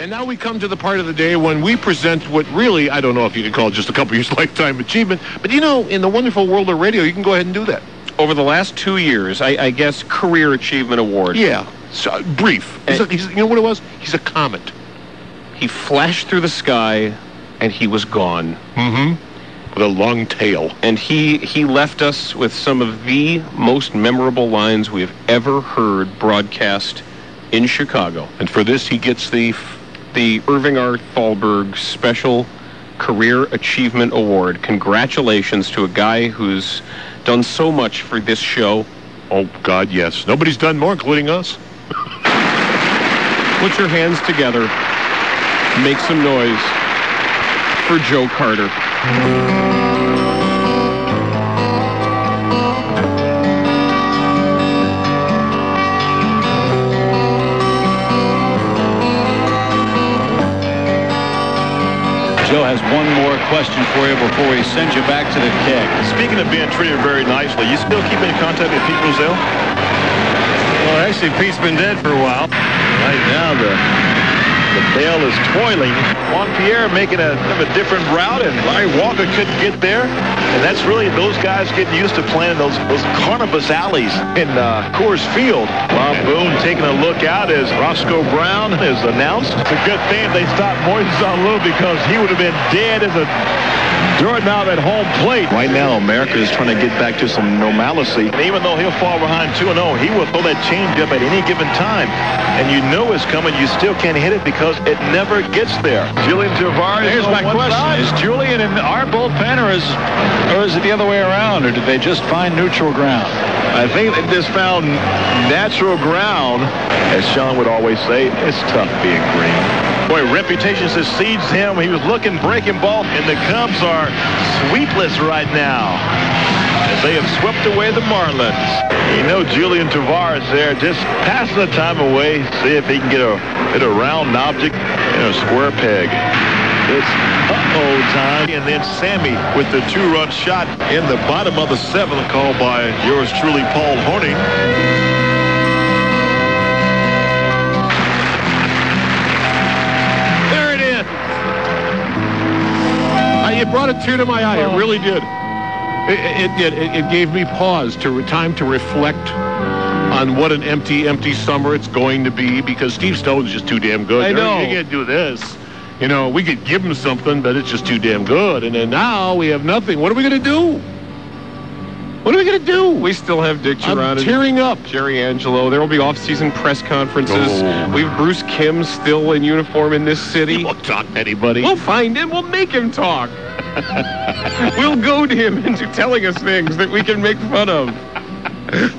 And now we come to the part of the day when we present what really, I don't know if you can call it just a couple years lifetime achievement, but you know, in the wonderful world of radio, you can go ahead and do that. Over the last 2 years, I guess Career Achievement Award. Yeah, so, brief. You know what it was? He's a comet. He flashed through the sky, and he was gone. Mm-hmm. With a long tail. And he left us with some of the most memorable lines we have ever heard broadcast in Chicago. And for this, he gets the Irving R. Thalberg Special Career Achievement Award. Congratulations to a guy who's done so much for this show. Oh, God, yes. Nobody's done more, including us. Put your hands together. Make some noise for Joe Carter. Joe has one more question for you before we send you back to the keg. Speaking of being treated very nicely, you still keep in contact with Pete Rozelle? Well, actually, Pete's been dead for a while. Right now, the bell is toiling. Juan Pierre making a different route, and Larry Walker couldn't get there. And that's really those guys getting used to playing those carnivorous alleys in Coors Field. Bob Boone taking a look out as Roscoe Brown is announced. It's a good thing they stopped Moises Alou because he would have been dead as a doorknob at home plate. Right now, America is trying to get back to some normalcy. And even though he'll fall behind 2-0, he will throw that changeup at any given time. And you know it's coming. You still can't hit it because it never gets there. Julian Tavares. Here's my question. Is Julian in our bullpen, or is it the other way around, or did they just find neutral ground? I think they just found natural ground. As Sean would always say, it's tough being green. Boy, reputation succeeds him. He was looking breaking ball, and the Cubs are sweepless right now as they have swept away the Marlins. You know, Julian Tavares there just passing the time away, see if he can get a round object in a square peg. It's uh-oh time. And then Sammy with the 2-run shot in the bottom of the 7th, called by yours truly, Paul Hornung. It brought a tear to my eye. It really did. It did. It gave me pause, time to reflect on what an empty summer it's going to be, because Steve Stone's just too damn good. I know. You can't do this. You know, we could give him something, but it's just too damn good. And then now we have nothing. What are we going to do? What are we going to do? We still have Dick Geronimo. I'm tearing up. Jerry Angelo. There will be off-season press conferences. Oh. We have Bruce Kim still in uniform in this city. He won't talk to anybody. We'll find him. We'll make him talk. We'll goad him into telling us things that we can make fun of.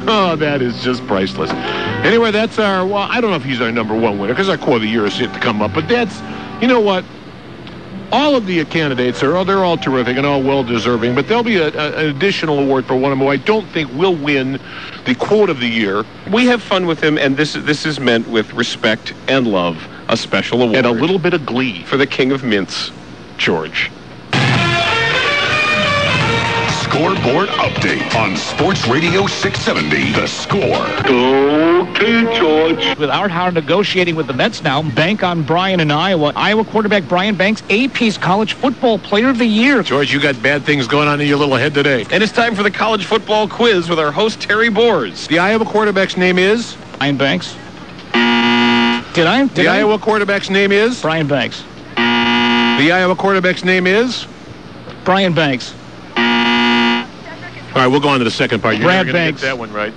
Oh, that is just priceless. Anyway, that's our, well, I don't know if he's our number one winner, because our quote of the year is yet to come up. But that's, you know what? All of the candidates they're all terrific and all well-deserving, but there'll be an additional award for one of them who I don't think will win the quote of the year. We have fun with him, and this is meant with respect and love. A special award. And a little bit of glee. For the King of Mints, George. Scoreboard update on Sports Radio 670, The Score. Okay, George. With Art Howard negotiating with the Mets now, bank on Brian in Iowa. Iowa quarterback Brian Banks, AP's College Football Player of the Year. George, you got bad things going on in your little head today. And it's time for the college football quiz with our host, Terry Boers. The Iowa quarterback's name is? Brian Banks. The Iowa quarterback's name is? Brian Banks. The Iowa quarterback's name is? Brian Banks. All right, we'll go on to the second part. You're Brad never going to Banks. get that one right.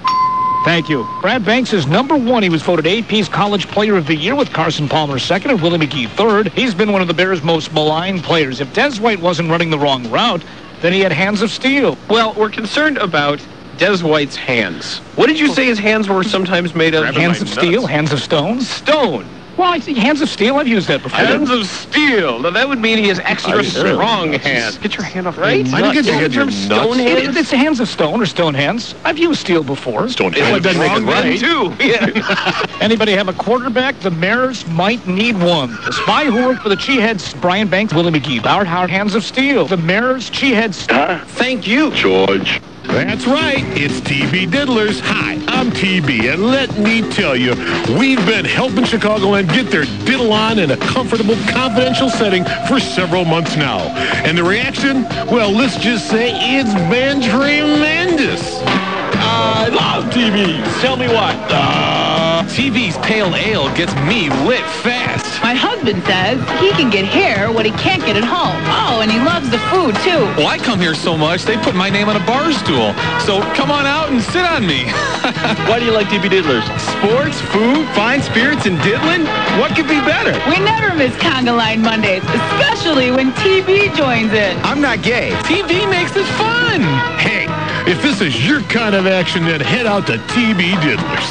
Thank you. Brad Banks is number one. He was voted AP's College Player of the Year with Carson Palmer second and Willie McGee third. He's been one of the Bears' most maligned players. If Des White wasn't running the wrong route, then he had hands of steel. Well, we're concerned about Des White's hands. What did you say his hands were sometimes made of? Hands of steel, hands of stone. Stone. Well, I think hands of steel, I've used that before. Hands of steel. Now, that would mean he has extra strong hands. Get your hand off, right? I think it's the term stone hands. It's hands of stone or stone hands. I've used steel before. Stone Well, hands. it doesn't make it right. Too. Yeah. Anybody have a quarterback? The Mariners might need one. The spy who worked for the Cheeheads, Brian Banks, Willie McGee. Art Howard, hands of steel. The Mariners, Cheeheads. Thank you, George. That's right. It's TB Diddlers. Hi, I'm TB, and let me tell you, we've been helping Chicagoland get their diddle on in a comfortable, confidential setting for several months now. And the reaction? Well, let's just say it's been tremendous. I love TV. Tell me what. TV's pale ale gets me lit fast. My husband says he can get here what he can't get at home. Oh, and he loves the food, too. Well, I come here so much, they put my name on a bar stool. So come on out and sit on me. Why do you like TB Diddlers? Sports, food, fine spirits, and diddling? What could be better? We never miss Conga Line Mondays, especially when TV joins in. I'm not gay. TV makes it fun. Hey, if this is your kind of action, then head out to TB Diddlers.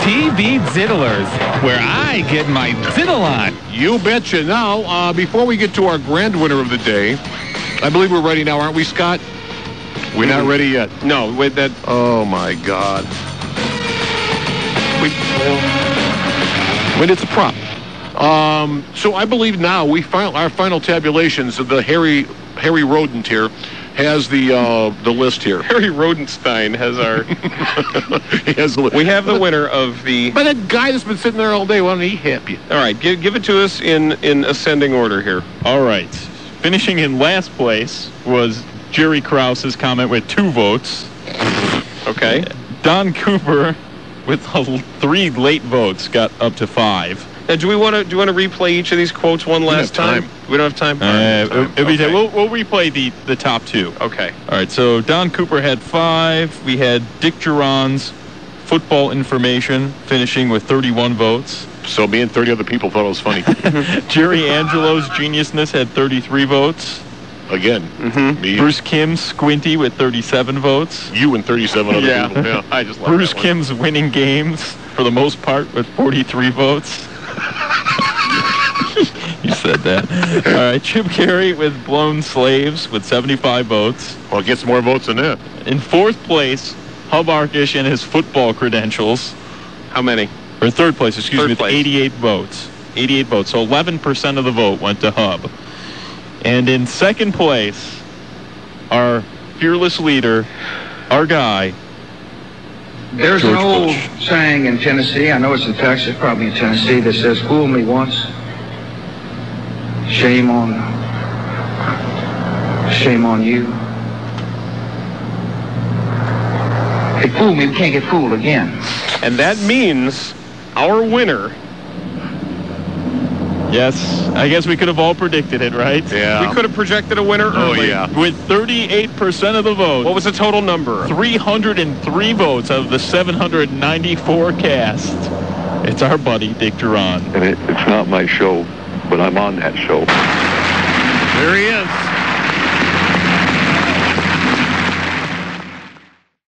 TB Diddlers, where I get my diddle on. You betcha. Now, before we get to our grand winner of the day, I believe we're ready now, aren't we, Scott? We're not ready yet. No, with that. Oh, my God. But it's a prop. So I believe now our final tabulations of the Harry Rodent here has the list here. Harry Rodenstein has our. He has the list. We have the winner of the. But that guy that's been sitting there all day, why don't he help you? All right, give it to us in ascending order here. All right. Finishing in last place was Jerry Krause's comment with 2 votes. Okay. Don Cooper with 3 late votes got up to 5. Now, do you want to replay each of these quotes one last time? We don't have time. Okay. We'll replay the top 2. Okay. All right. So Don Cooper had 5. We had Dick Duran's football information finishing with 31 votes. So me and 30 other people thought it was funny. Jerry Angelo's geniusness had 33 votes. Again, me. Bruce Kim's Squinty with 37 votes. You and 37 other people. Yeah, I just love Bruce that one. Kim's winning games for the most part with 43 votes. You said that. All right, Chip Carey with Blown Slaves with 75 votes. Well, it gets more votes than that. In 4th place, Hub Arkish and his football credentials. How many? Or 3rd place, excuse me, with place. 88 votes. 88 votes. So 11% of the vote went to Hub. And in 2nd place, our fearless leader, our guy, There's George an old Bush. saying in Tennessee, I know it's in Texas, probably in Tennessee, that says, fool me once, shame on you. They fool me, we can't get fooled again. And that means our winner. yes, I guess we could have all predicted it, right? Yeah. We could have projected a winner early. yeah. With 38% of the vote. What was the total number? 303 votes out of the 794 cast. It's our buddy, Dick Duran. And it's not my show, but I'm on that show. There he is.